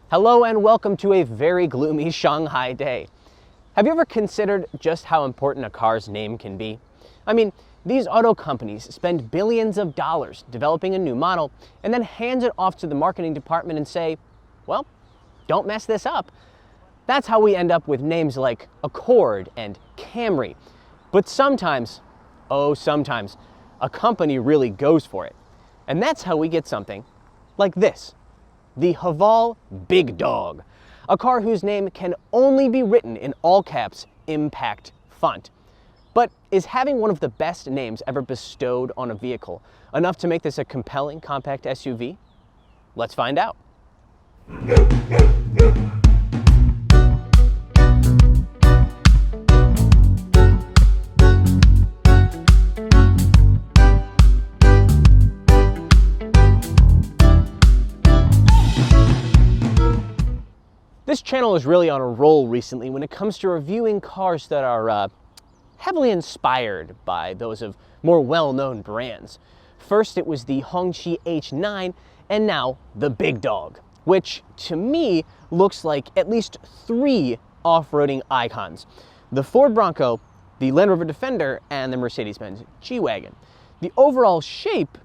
Hello and welcome to a very gloomy Shanghai day. Have you ever considered just how important a car's name can be? I mean, these auto companies spend billions of dollars developing a new model and then hand it off to the marketing department and say, well, don't mess this up. That's how we end up with names like Accord and Camry. But sometimes, oh sometimes, a company really goes for it. And that's how we get something like this. The Haval Big Dog, a car whose name can only be written in all caps impact font. But is having one of the best names ever bestowed on a vehicle enough to make this a compelling compact SUV? Let's find out. This channel is really on a roll recently when it comes to reviewing cars that are heavily inspired by those of more well-known brands. First it was the Hongqi H9 and now the Big Dog, which to me looks like at least three off-roading icons. The Ford Bronco, the Land Rover Defender, and the Mercedes-Benz G-Wagon. The overall shape,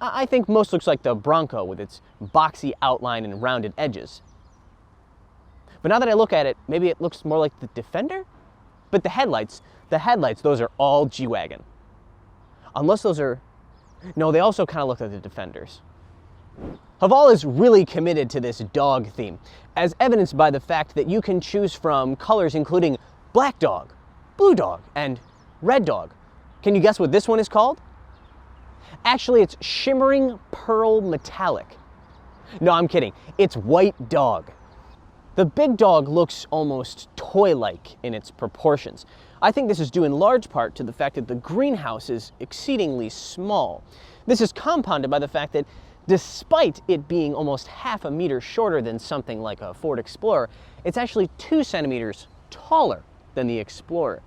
I think most looks like the Bronco with its boxy outline and rounded edges. But now that I look at it, maybe it looks more like the Defender? But the headlights, those are all G-Wagon. Unless those are, no, they also kind of look like the Defenders. Haval is really committed to this dog theme, as evidenced by the fact that you can choose from colors including Black Dog, Blue Dog, and Red Dog. Can you guess what this one is called? Actually, it's Shimmering Pearl Metallic. No, I'm kidding. It's White Dog. The Big Dog looks almost toy-like in its proportions. I think this is due in large part to the fact that the greenhouse is exceedingly small. This is compounded by the fact that despite it being almost half a meter shorter than something like a Ford Explorer, it's actually 2 centimeters taller than the Explorer.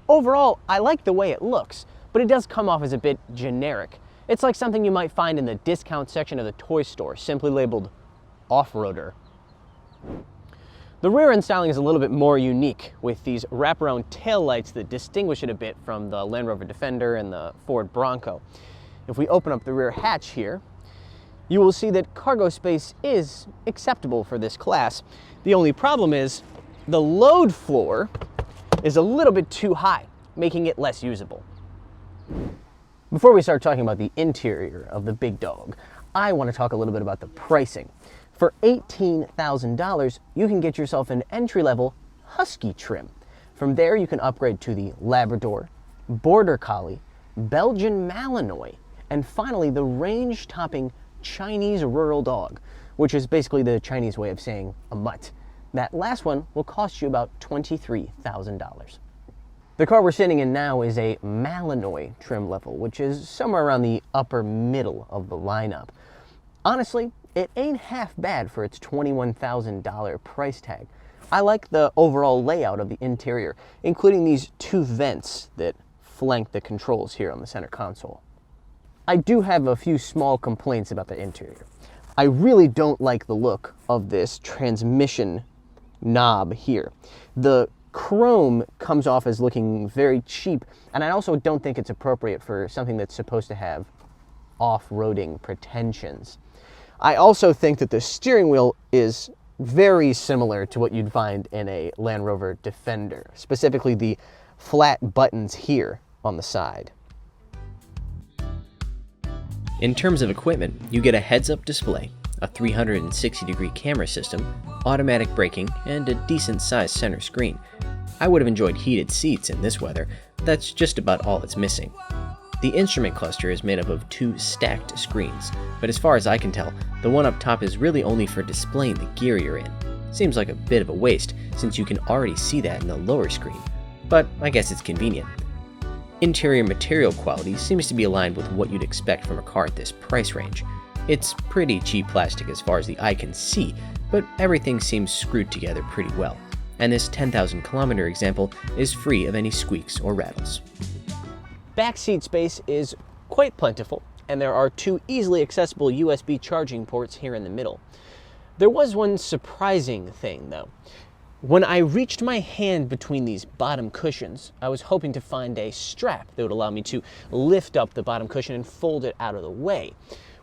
Overall, I like the way it looks, but it does come off as a bit generic. It's like something you might find in the discount section of the toy store, simply labeled off-roader. The rear end styling is a little bit more unique, with these wraparound taillights that distinguish it a bit from the Land Rover Defender and the Ford Bronco. If we open up the rear hatch here, you will see that cargo space is acceptable for this class. The only problem is the load floor is a little bit too high, making it less usable. Before we start talking about the interior of the Big Dog, I want to talk a little bit about the pricing. For $18,000, you can get yourself an entry-level Husky trim. From there, you can upgrade to the Labrador, Border Collie, Belgian Malinois, and finally the range-topping Chinese Rural Dog, which is basically the Chinese way of saying a mutt. That last one will cost you about $23,000. The car we're sitting in now is a Malinois trim level, which is somewhere around the upper middle of the lineup. Honestly, it ain't half bad for its $21,000 price tag. I like the overall layout of the interior, including these two vents that flank the controls here on the center console. I do have a few small complaints about the interior. I really don't like the look of this transmission knob here. The chrome comes off as looking very cheap, and I also don't think it's appropriate for something that's supposed to have off-roading pretensions. I also think that the steering wheel is very similar to what you'd find in a Land Rover Defender, specifically the flat buttons here on the side. In terms of equipment, you get a heads-up display, a 360-degree camera system, automatic braking, and a decent-sized center screen. I would have enjoyed heated seats in this weather, but that's just about all it's missing. The instrument cluster is made up of 2 stacked screens, but as far as I can tell, the one up top is really only for displaying the gear you're in. Seems like a bit of a waste, since you can already see that in the lower screen, but I guess it's convenient. Interior material quality seems to be aligned with what you'd expect from a car at this price range. It's pretty cheap plastic as far as the eye can see, but everything seems screwed together pretty well, and this 10,000 kilometer example is free of any squeaks or rattles. back seat space is quite plentiful, and there are 2 easily accessible USB charging ports here in the middle. There was one surprising thing, though. When I reached my hand between these bottom cushions, I was hoping to find a strap that would allow me to lift up the bottom cushion and fold it out of the way.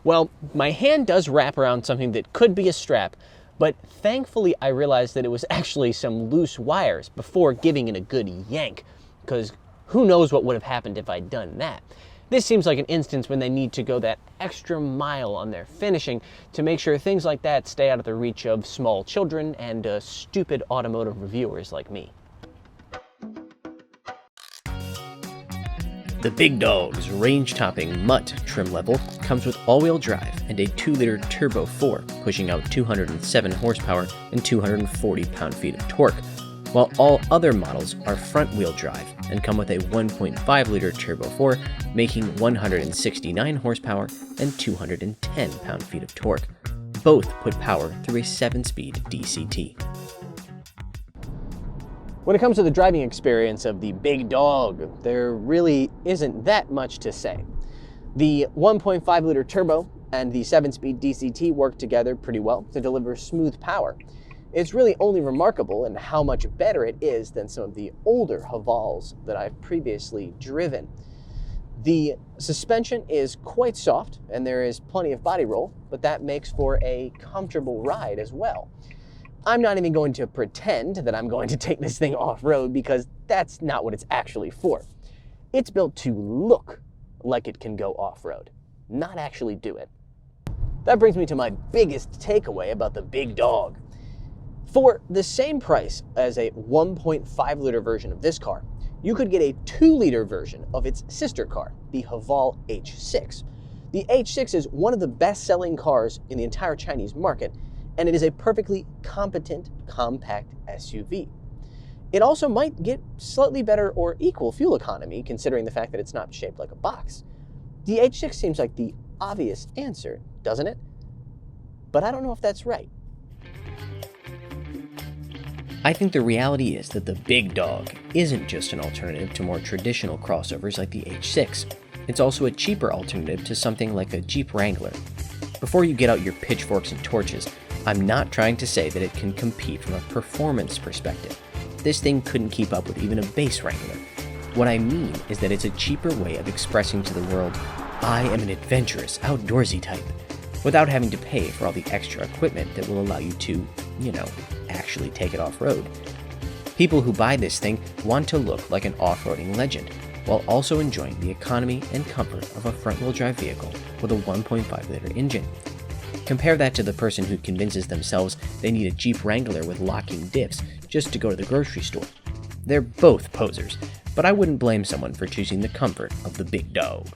Well, my hand does wrap around something that could be a strap, but thankfully I realized that it was actually some loose wires before giving it a good yank, because who knows what would have happened if I'd done that. This seems like an instance when they need to go that extra mile on their finishing to make sure things like that stay out of the reach of small children and stupid automotive reviewers like me. The Big Dog's range-topping Mutt trim level comes with all-wheel drive and a 2-liter Turbo 4, pushing out 207 horsepower and 240 pound-feet of torque, while all other models are front-wheel drive and come with a 1.5-liter Turbo 4, making 169 horsepower and 210 pound-feet of torque. Both put power through a 7-speed DCT. When it comes to the driving experience of the Big Dog, there really isn't that much to say. The 1.5-liter turbo and the 7-speed DCT work together pretty well to deliver smooth power. It's really only remarkable in how much better it is than some of the older Havals that I've previously driven. The suspension is quite soft and there is plenty of body roll, but that makes for a comfortable ride as well. I'm not even going to pretend that I'm going to take this thing off-road because that's not what it's actually for. It's built to look like it can go off-road, not actually do it. That brings me to my biggest takeaway about the Big Dog. For the same price as a 1.5-liter version of this car, you could get a 2-liter version of its sister car, the Haval H6. The H6 is one of the best-selling cars in the entire Chinese market, and it is a perfectly competent, compact SUV. It also might get slightly better or equal fuel economy, considering the fact that it's not shaped like a box. The H6 seems like the obvious answer, doesn't it? But I don't know if that's right. I think the reality is that the Big Dog isn't just an alternative to more traditional crossovers like the H6. It's also a cheaper alternative to something like a Jeep Wrangler. Before you get out your pitchforks and torches, I'm not trying to say that it can compete from a performance perspective. This thing couldn't keep up with even a base Wrangler. What I mean is that it's a cheaper way of expressing to the world, I am an adventurous, outdoorsy type, without having to pay for all the extra equipment that will allow you to, actually take it off-road. People who buy this thing want to look like an off-roading legend, while also enjoying the economy and comfort of a front-wheel drive vehicle with a 1.5-liter engine. Compare that to the person who convinces themselves they need a Jeep Wrangler with locking diffs just to go to the grocery store. They're both posers, but I wouldn't blame someone for choosing the comfort of the Big Dog.